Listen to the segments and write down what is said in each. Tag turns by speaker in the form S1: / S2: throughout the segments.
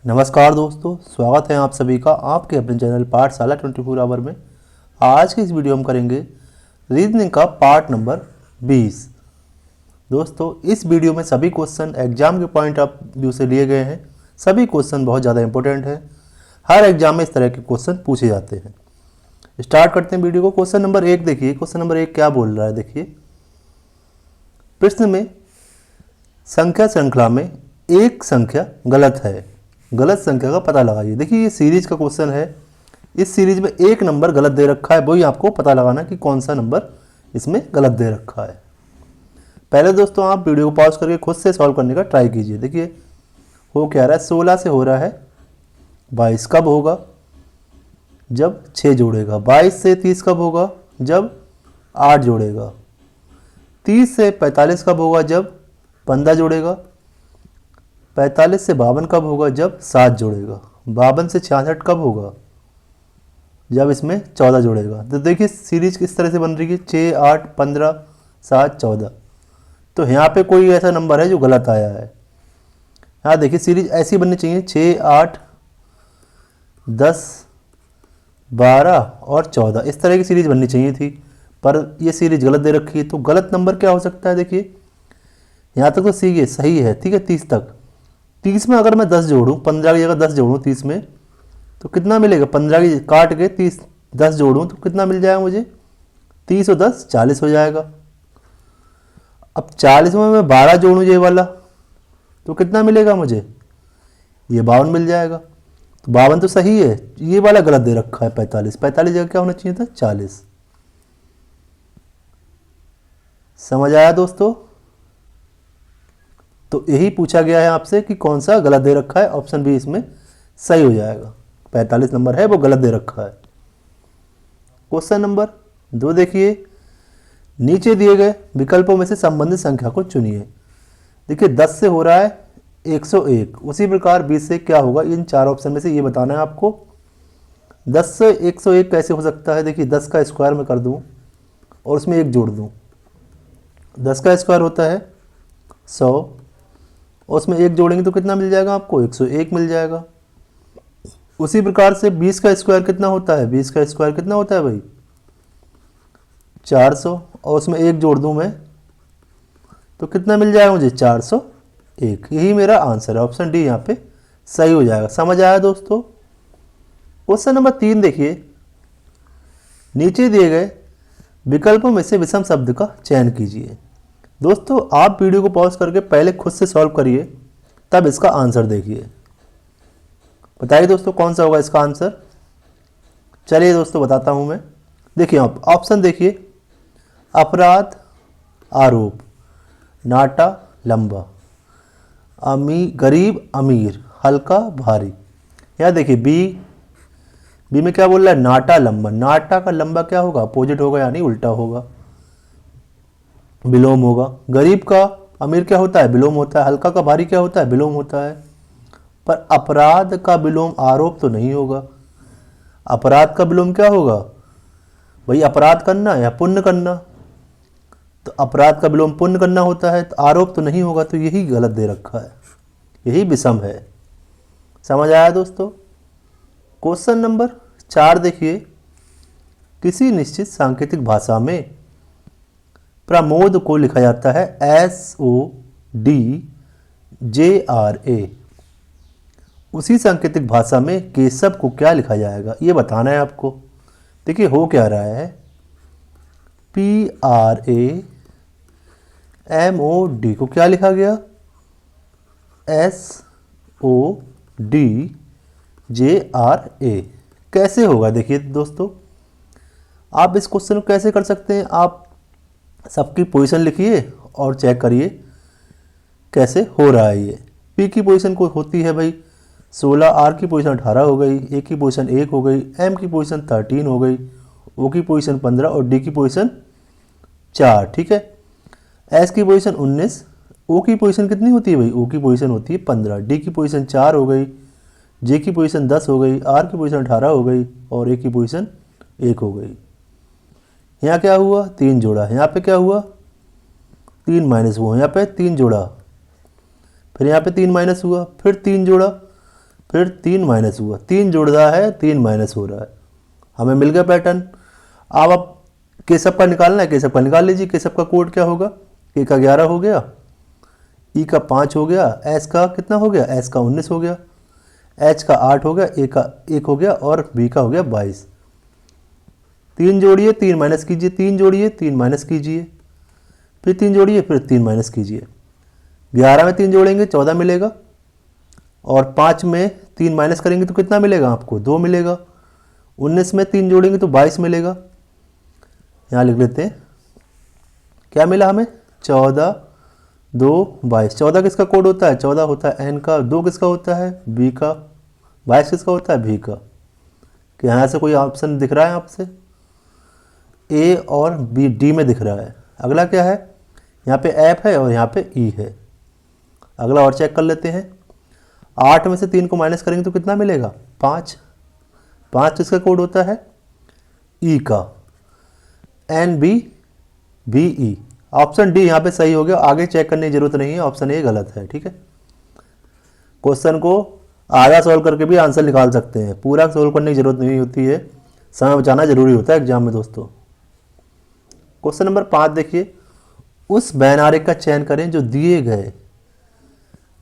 S1: नमस्कार दोस्तों, स्वागत है आप सभी का आपके अपने चैनल पाठशाला 24 आवर में। आज की इस वीडियो में करेंगे रीजनिंग का पार्ट नंबर 20। दोस्तों, इस वीडियो में सभी क्वेश्चन एग्जाम के पॉइंट ऑफ व्यू से लिए गए हैं। सभी क्वेश्चन बहुत ज़्यादा इंपॉर्टेंट है। हर एग्जाम में इस तरह के क्वेश्चन पूछे जाते हैं। स्टार्ट करते हैं वीडियो को। क्वेश्चन नंबर 1 देखिए। क्वेश्चन नंबर 1 क्या बोल रहा है, देखिए। प्रश्न में संख्या श्रृंखला में एक संख्या गलत है, गलत संख्या का पता लगाइए। देखिए, ये सीरीज का क्वेश्चन है। इस सीरीज में एक नंबर गलत दे रखा है, वही आपको पता लगाना कि कौन सा नंबर इसमें गलत दे रखा है। पहले दोस्तों आप वीडियो को पॉज करके खुद से सॉल्व करने का ट्राई कीजिए। देखिए हो क्या रहा है, 16 से हो रहा है 22 कब होगा, जब 6 जोड़ेगा। 22 से 30 कब होगा, जब 8 जोड़ेगा। 30 से 45 कब होगा, जब 15 जोड़ेगा। 45 से 52 कब होगा, जब 7 जोड़ेगा। 52 से 66 कब होगा, जब इसमें 14 जोड़ेगा। तो देखिए सीरीज किस तरह से बन रही है, 6, 8, 15, 7, 14। तो यहाँ पे कोई ऐसा नंबर है जो गलत आया है। यहाँ देखिए सीरीज ऐसी बननी चाहिए, 6, 8, 10, 12 और 14, इस तरह की सीरीज बननी चाहिए थी। पर ये सीरीज गलत दे रखी है। तो गलत नंबर क्या हो सकता है, देखिए यहाँ तक तो सीखिए सही है, ठीक है। 30 तक, 30 में अगर मैं 10 जोड़ूँ, 15 की जगह 10 जोड़ूँ 30 में, तो कितना मिलेगा। 15 की काट के 30 10 जोड़ूँ तो कितना मिल जाएगा मुझे, 30 और 10 40 हो जाएगा। अब 40 में मैं 12 जोड़ूँ ये वाला, तो कितना मिलेगा मुझे, ये 52 मिल जाएगा। तो 52 तो सही है, ये वाला गलत दे रखा है 45। 45 जगह क्या होना चाहिए था, 40। समझ आया दोस्तों। तो यही पूछा गया है आपसे कि कौन सा गलत दे रखा है। ऑप्शन बी इसमें सही हो जाएगा। 45 नंबर है वो गलत दे रखा है। क्वेश्चन नंबर 2 देखिए। नीचे दिए गए विकल्पों में से संबंधित संख्या को चुनिए। देखिए 10 से हो रहा है 101, उसी प्रकार 20 से क्या होगा। इन 4 ऑप्शन में से ये बताना है आपको। 10 से 101 कैसे हो सकता है, देखिए 10 का स्क्वायर में कर दूँ और उसमें 1 जोड़ दूँ। 10 का स्क्वायर होता है 100, और उसमें 1 जोड़ेंगे तो कितना मिल जाएगा आपको, 101 मिल जाएगा। उसी प्रकार से 20 का स्क्वायर कितना होता है, 20 का स्क्वायर कितना होता है भाई, 400, और उसमें 1 जोड़ दूं मैं तो कितना मिल जाएगा मुझे, 401। यही मेरा आंसर है, ऑप्शन डी यहाँ पे सही हो जाएगा। समझ आया दोस्तों। क्वेश्चन नंबर 3 देखिए। नीचे दिए गए विकल्पों में से विषम शब्द का चयन कीजिए। दोस्तों आप वीडियो को पॉज करके पहले खुद से सॉल्व करिए, तब इसका आंसर देखिए। बताइए दोस्तों कौन सा होगा इसका आंसर। चलिए दोस्तों बताता हूं मैं। देखिए आप ऑप्शन देखिए, अपराध आरोप, नाटा लंबा, गरीब अमीर, हल्का भारी। यहाँ देखिए बी में क्या बोल रहा है, नाटा लंबा। नाटा का लंबा क्या होगा, अपोजिट होगा, यानी उल्टा होगा, विलोम होगा। गरीब का अमीर क्या होता है, विलोम होता है। हल्का का भारी क्या होता है, विलोम होता है। पर अपराध का विलोम आरोप तो नहीं होगा। अपराध का विलोम क्या होगा भाई, अपराध करना या पुण्य करना। तो अपराध का विलोम पुण्य करना होता है, तो आरोप तो नहीं होगा। तो यही गलत दे रखा है, यही विषम है। समझ आया दोस्तों। क्वेश्चन नंबर 4 देखिए। किसी निश्चित सांकेतिक भाषा में प्रमोद को लिखा जाता है SODJRA। उसी सांकेतिक भाषा में केशव को क्या लिखा जाएगा, ये बताना है आपको। देखिए हो क्या रहा है, PRAMOD को क्या लिखा गया, SODJRA। कैसे होगा, देखिए दोस्तों आप इस क्वेश्चन को कैसे कर सकते हैं। आप सबकी पोजीशन लिखिए और चेक करिए कैसे हो रहा है। ये P की पोजीशन को होती है भाई 16, R की पोजीशन 18 हो गई, A की पोजीशन 1 हो गई, M की पोजीशन 13 हो गई, O की पोजीशन 15 और D की पोजीशन 4, ठीक है। S की पोजीशन 19, O की पोजीशन कितनी होती है भाई, O की पोजीशन होती है 15, D की पोजीशन 4 हो गई, J की पोजीशन 10 हो गई, R की पोजीशन 18 हो गई और A की पोजीशन 1 हो गई। यहाँ क्या हुआ, 3 जोड़ा। यहाँ पे क्या हुआ, 3 माइनस हुआ। यहाँ पे 3 जोड़ा, फिर यहाँ पे 3 माइनस हुआ, फिर 3 जोड़ा, फिर 3 माइनस हुआ, 3 जुड़ रहा है 3 माइनस हो रहा है, हमें मिल गया पैटर्न। अब आप केशव का निकालना है, केशव का निकाल लीजिए। केशव का कोड क्या होगा, ए का 11 हो गया, ई का 5 हो गया, एस का कितना हो गया, एस का 19 हो गया, एच का 8 हो गया, ए का 1 हो गया और बी का हो गया 22। 3 जोड़िए 3 माइनस कीजिए, 3 जोड़िए 3 माइनस कीजिए, फिर 3 जोड़िए फिर 3 माइनस कीजिए। 11 में 3 जोड़ेंगे 14 मिलेगा और 5 में 3 माइनस करेंगे तो कितना मिलेगा आपको, 2 मिलेगा। 19 में 3 जोड़ेंगे तो 22 मिलेगा। यहाँ लिख लेते हैं क्या मिला हमें, 14 2 22। 14 किसका कोड होता है, 14 होता है एन का, 2 किसका होता है बी का, 22 किसका होता है भी का। कि यहाँ से कोई ऑप्शन दिख रहा है आपसे, ए और बी डी में दिख रहा है। अगला क्या है, यहाँ पे एफ है और यहाँ पे ई है। अगला और चेक कर लेते हैं। 8 में से 3 को माइनस करेंगे तो कितना मिलेगा, 5। 5 किसका कोड होता है ई का, N B B E. Option D यहाँ पे सही हो गया, आगे चेक करने की जरूरत नहीं है, ऑप्शन ए गलत है। ठीक है, क्वेश्चन को आधा सॉल्व करके भी आंसर निकाल सकते हैं, पूरा सॉल्व करने की जरूरत नहीं होती है, समय बचाना जरूरी होता है एग्जाम में दोस्तों। क्वेश्चन नंबर 5 देखिए, उस बैनारिक का चयन करें जो दिए गए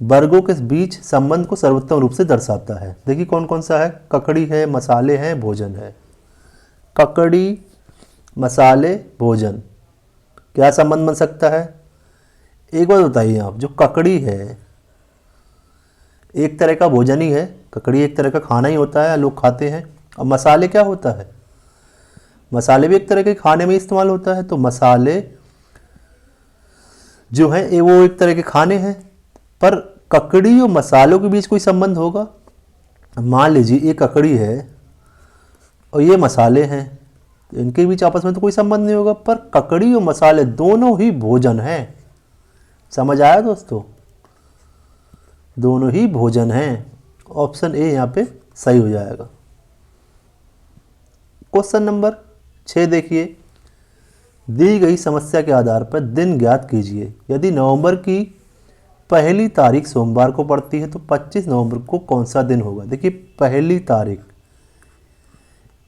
S1: वर्गों के बीच संबंध को सर्वोत्तम रूप से दर्शाता है। देखिए कौन कौन सा है, ककड़ी है, मसाले हैं, भोजन है। ककड़ी मसाले भोजन, क्या संबंध बन सकता है, एक बात बताइए आप, जो ककड़ी है एक तरह का भोजन ही है, ककड़ी एक तरह का खाना ही होता है, लोग खाते हैं। और मसाले क्या होता है, मसाले भी एक तरह के खाने में इस्तेमाल होता है, तो मसाले जो है वो एक तरह के खाने हैं। पर ककड़ी और मसालों के बीच कोई संबंध होगा, मान लीजिए ये ककड़ी है और ये मसाले हैं, तो इनके बीच आपस में तो कोई संबंध नहीं होगा, पर ककड़ी और मसाले दोनों ही भोजन हैं। समझ आया दोस्तों, दोनों ही भोजन हैं। ऑप्शन ए यहाँ पे सही हो जाएगा। क्वेश्चन नंबर 6 देखिए, दी गई समस्या के आधार पर दिन ज्ञात कीजिए। यदि नवंबर की पहली तारीख सोमवार को पड़ती है तो 25 नवंबर को कौन सा दिन होगा। देखिए पहली तारीख,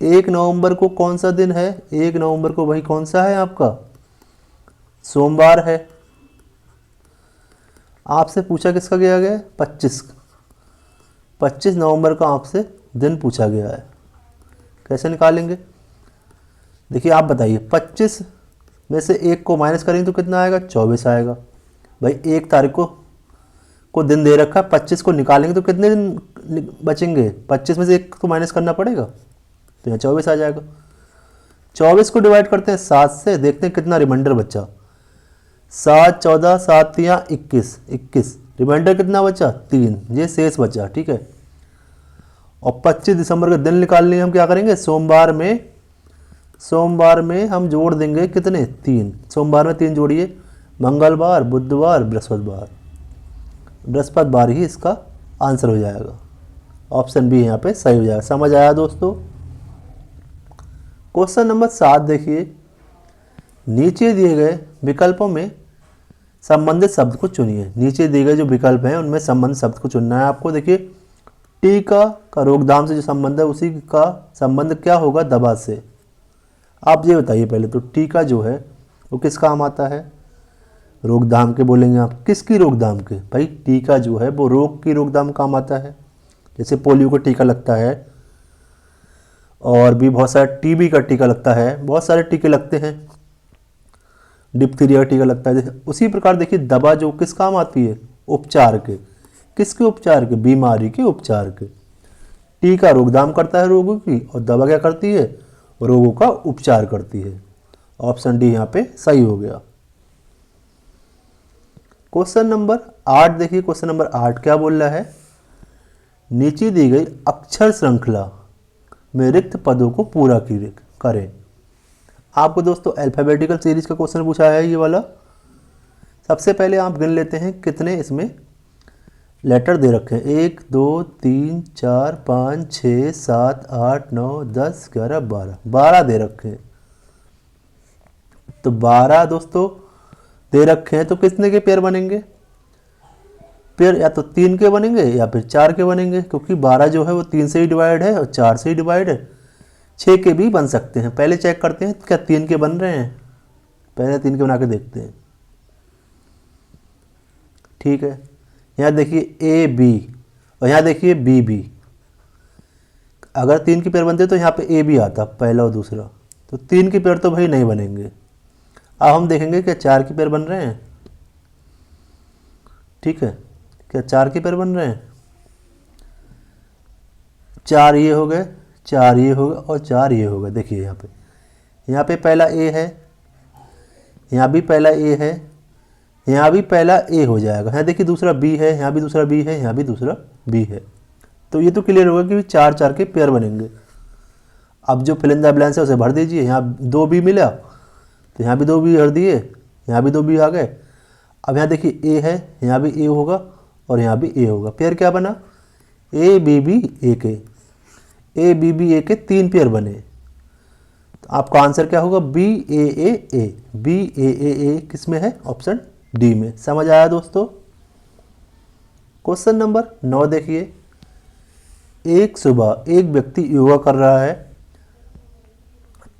S1: 1 नवंबर को कौन सा दिन है, 1 नवंबर को भाई कौन सा है आपका, सोमवार है। आपसे पूछा किसका गया है, 25 नवंबर का आपसे दिन पूछा गया है, कैसे निकालेंगे। देखिए आप बताइए, 25 में से 1 को माइनस करेंगे तो कितना आएगा, 24 आएगा। भाई 1 तारीख को दिन दे रखा है, 25 को निकालेंगे तो कितने दिन बचेंगे, 25 में से 1 को माइनस करना पड़ेगा, तो यहाँ 24 आ जाएगा। 24 को डिवाइड करते हैं 7 से, देखते हैं कितना रिमाइंडर बचा। 7 14 7 या 21, रिमाइंडर कितना बचा, 3, ये शेष बचा। ठीक है, और 25 दिसंबर का दिन निकालने हम क्या करेंगे, सोमवार में हम जोड़ देंगे कितने, 3। सोमवार में 3 जोड़िए, मंगलवार, बुधवार, बृहस्पतिवार ही इसका आंसर हो जाएगा। ऑप्शन बी यहाँ पे सही हो जाएगा। समझ आया दोस्तों। क्वेश्चन नंबर 7 देखिए, नीचे दिए गए विकल्पों में संबंधित शब्द को चुनिए। नीचे दिए गए जो विकल्प हैं उनमें संबंधित शब्द को चुनना है आपको। देखिए टीका का रोकथाम से जो संबंध है उसी का संबंध क्या होगा, दवा से। आप ये बताइए पहले तो, टीका जो है वो किस काम आता है, रोकथाम के बोलेंगे आप, किसकी रोकथाम के, भाई टीका जो है वो रोग की रोकथाम काम आता है। जैसे पोलियो का टीका लगता है और भी बहुत सारे, टीबी का टीका लगता है, बहुत सारे टीके लगते हैं, डिप्थीरिया का टीका लगता है। उसी प्रकार देखिए दवा जो किस काम आती है, उपचार के, किसके उपचार के, बीमारी के उपचार के। टीका रोकथाम करता है रोगों की और दवा क्या करती है, रोगों का उपचार करती है। ऑप्शन डी यहाँ पे सही हो गया। क्वेश्चन नंबर 8 देखिए, क्वेश्चन नंबर 8 क्या बोल रहा है, नीचे दी गई अक्षर श्रृंखला में रिक्त पदों को पूरा करें। आपको दोस्तों अल्फाबेटिकल सीरीज का क्वेश्चन पूछा है ये वाला। सबसे पहले आप गिन लेते हैं कितने इसमें लेटर दे रखे हैं, 1 2 3 4 5 6 7 8 9 10 11 12 दे रखे हैं। तो 12 दोस्तों दे रखे हैं, तो कितने के पेयर बनेंगे, पेयर या तो 3 के बनेंगे या फिर 4 के बनेंगे, क्योंकि 12 जो है वो 3 से ही डिवाइड है और 4 से ही डिवाइड है। 6 के भी बन सकते हैं। पहले चेक करते हैं क्या 3 के बन रहे हैं, पहले 3 के बना के देखते हैं। ठीक है, यहाँ देखिए ए बी और यहाँ देखिए बी बी। अगर 3 की पेयर बनते तो यहाँ पे ए बी आता पहला और दूसरा, तो 3 की पेयर तो भाई नहीं बनेंगे। अब हम देखेंगे क्या 4 की पेयर बन रहे हैं। ठीक है, क्या 4 की पेयर बन रहे हैं। 4 ये हो गए, 4 ये हो गए और 4 ये हो गए। देखिए यहाँ पे पहला ए है, यहाँ भी पहला ए है, यहाँ भी पहला ए हो जाएगा। यहाँ देखिए दूसरा बी है, यहाँ भी दूसरा बी है, यहाँ भी दूसरा बी है। तो ये तो क्लियर होगा कि 4 4 के पेयर बनेंगे। अब जो फिल इन द ब्लैंक्स है उसे भर दीजिए। यहाँ 2 बी मिला तो यहाँ भी 2 बी भर दिए, यहाँ भी 2 बी आ गए। अब यहाँ देखिए ए है, यहाँ भी ए होगा और यहाँ भी ए होगा। पेयर क्या बना, ए बी बी ए के, ए बी बी ए के 3 पेयर बने। तो आपका आंसर क्या होगा, बी ए ए ए। बी ए ए ए किस में है, ऑप्शन डी में। समझ आया दोस्तों। क्वेश्चन नंबर 9 देखिए। एक सुबह एक व्यक्ति योगा कर रहा है,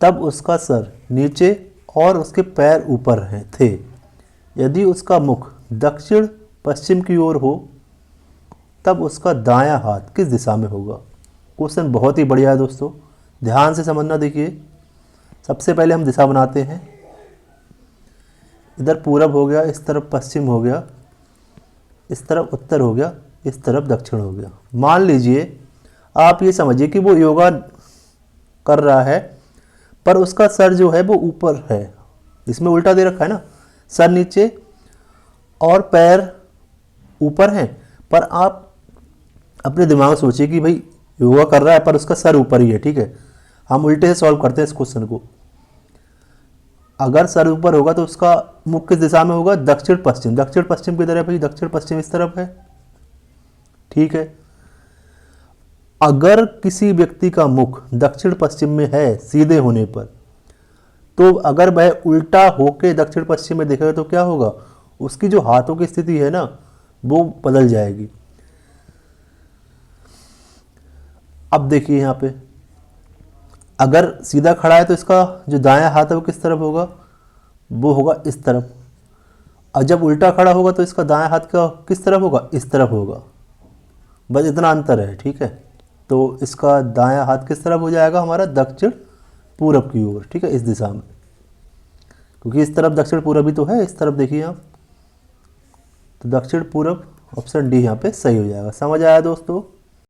S1: तब उसका सर नीचे और उसके पैर ऊपर हैं थे। यदि उसका मुख दक्षिण पश्चिम की ओर हो तब उसका दायां हाथ किस दिशा में होगा। क्वेश्चन बहुत ही बढ़िया है दोस्तों, ध्यान से समझना। देखिए सबसे पहले हम दिशा बनाते हैं। इधर पूरब हो गया, इस तरफ पश्चिम हो गया, इस तरफ उत्तर हो गया, इस तरफ दक्षिण हो गया। मान लीजिए आप ये समझिए कि वो योगा कर रहा है पर उसका सर जो है वो ऊपर है। इसमें उल्टा दे रखा है ना, सर नीचे और पैर ऊपर हैं। पर आप अपने दिमाग में सोचिए कि भाई योगा कर रहा है पर उसका सर ऊपर ही है। ठीक है, हम उल्टे से सॉल्व करते हैं इस क्वेश्चन को। अगर सर ऊपर होगा तो उसका मुख किस दिशा में होगा, दक्षिण पश्चिम। दक्षिण पश्चिम की तरफ है, दक्षिण पश्चिम इस तरफ है। ठीक है, अगर किसी व्यक्ति का मुख दक्षिण पश्चिम में है सीधे होने पर, तो अगर वह उल्टा होके दक्षिण पश्चिम में देखेगा तो क्या होगा, उसकी जो हाथों की स्थिति है ना वो बदल जाएगी। अब देखिए यहाँ पे अगर सीधा खड़ा है तो इसका जो दायां हाथ है वो किस तरफ होगा, वो होगा इस तरफ। और जब उल्टा खड़ा होगा तो इसका दायां हाथ का किस तरफ होगा, इस तरफ होगा। बस इतना अंतर है। ठीक है, तो इसका दायां हाथ किस तरफ हो जाएगा, हमारा दक्षिण पूरब की ओर। ठीक है, इस दिशा में, क्योंकि इस तरफ दक्षिण पूरब ही तो है। इस तरफ देखिए आप, तो दक्षिण पूरब ऑप्शन डी यहाँ पे सही हो जाएगा। समझ आया दोस्तों।